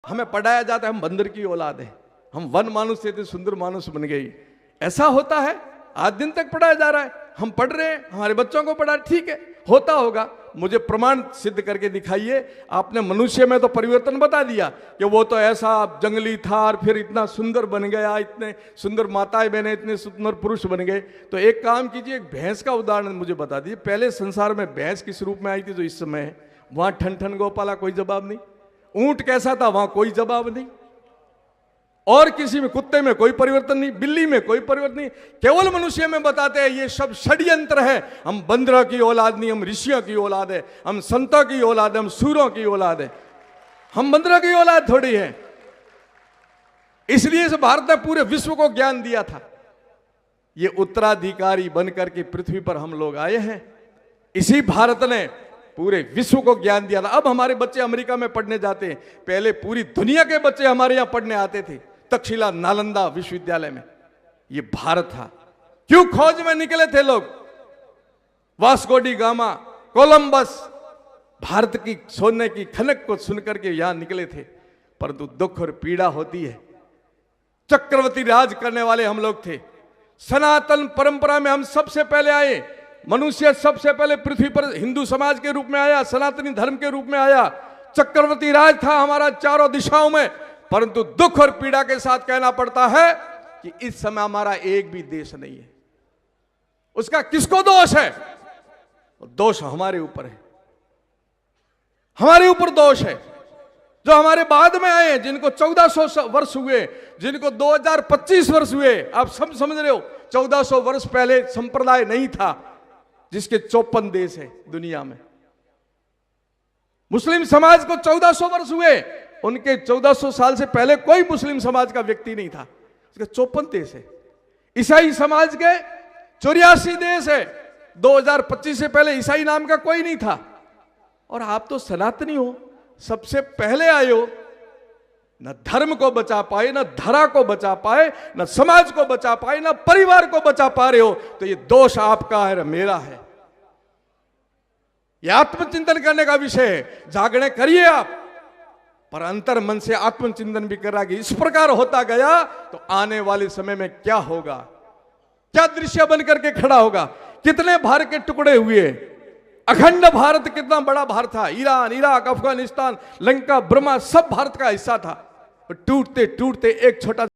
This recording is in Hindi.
हमें पढ़ाया जाता है हम बंदर की औलाद है, हम वन मानुष थे सुंदर मानुष बन गई। ऐसा होता है? आज दिन तक पढ़ाया जा रहा है, हम पढ़ रहे हैं, हमारे बच्चों को पढ़ा, ठीक है, होता होगा। मुझे प्रमाण सिद्ध करके दिखाइए। आपने मनुष्य में तो परिवर्तन बता दिया कि वो तो ऐसा जंगली था और फिर इतना सुंदर बन गया, इतने सुंदर माताएं बने, इतने सुंदर पुरुष बन गए। तो एक काम कीजिए, एक भैंस का उदाहरण मुझे बता दीजिए। पहले संसार में भैंस किस रूप में आई थी जो इस समय है? वहां ठन ठन गोपाला, कोई जवाब नहीं। ऊंट कैसा था? वहां कोई जवाब नहीं। और किसी में, कुत्ते में कोई परिवर्तन नहीं, बिल्ली में कोई परिवर्तन नहीं, केवल मनुष्य में बताते हैं ये सब षड्यंत्र है। हम बंदरों की औलाद नहीं, हम ऋषियों की औलाद है, हम संतों की औलाद है, हम सूरों की औलाद है, हम बंदरों की औलाद थोड़ी है। इसलिए इस भारत ने पूरे विश्व को ज्ञान दिया था। ये उत्तराधिकारी बनकर के पृथ्वी पर हम लोग आए हैं। इसी भारत ने पूरे विश्व को ज्ञान दिया था। अब हमारे बच्चे अमेरिका में पढ़ने जाते हैं, पहले पूरी दुनिया के बच्चे हमारे यहां पढ़ने आते थे, तक्षशिला नालंदा विश्वविद्यालय में। ये भारत था। क्यों खोज में निकले थे लोग? Vasco D gamma, Columbus, Bharat की सोने की खनक को सुनकर के यहां निकले थे। परंतु दुख और पीड़ा होती है। चक्रवर्ती राज करने वाले हम लोग थे। सनातन परंपरा में हम सबसे पहले आए। मनुष्य सबसे पहले पृथ्वी पर हिंदू समाज के रूप में आया, सनातनी धर्म के रूप में आया। चक्रवर्ती राज था हमारा चारों दिशाओं में। परंतु दुख और पीड़ा के साथ कहना पड़ता है कि इस समय हमारा एक भी देश नहीं है। उसका किसको दोष है? दोष हमारे ऊपर है, हमारे ऊपर दोष है। जो हमारे बाद में आए, जिनको 1400 वर्ष हुए, जिनको 2025 वर्ष हुए, आप सब समझ रहे हो, 1400 वर्ष पहले संप्रदाय नहीं था जिसके 54 देश है दुनिया में। मुस्लिम समाज को 1400 वर्ष हुए, उनके 1400 साल से पहले कोई मुस्लिम समाज का व्यक्ति नहीं था, उसके 54 देश है। ईसाई समाज के 84 देश है, 2025 से पहले ईसाई नाम का कोई नहीं था। और आप तो सनातनी हो, सबसे पहले आए हो। न धर्म को बचा पाए, न धरा को बचा पाए, न समाज को बचा पाए, न परिवार को बचा पा रहे हो। तो ये दोष आपका है, मेरा है। यह आत्मचिंतन करने का विषय है। जागरण करिए आप, पर अंतर मन से आत्मचिंतन भी कराएगी। इस प्रकार होता गया तो आने वाले समय में क्या होगा, क्या दृश्य बन करके खड़ा होगा। कितने भारत के टुकड़े हुए, अखंड भारत कितना बड़ा भारत था। Iran, Iraq, Afghanistan, Lanka, Burma सब भारत का हिस्सा था। टूटते टूटते एक छोटा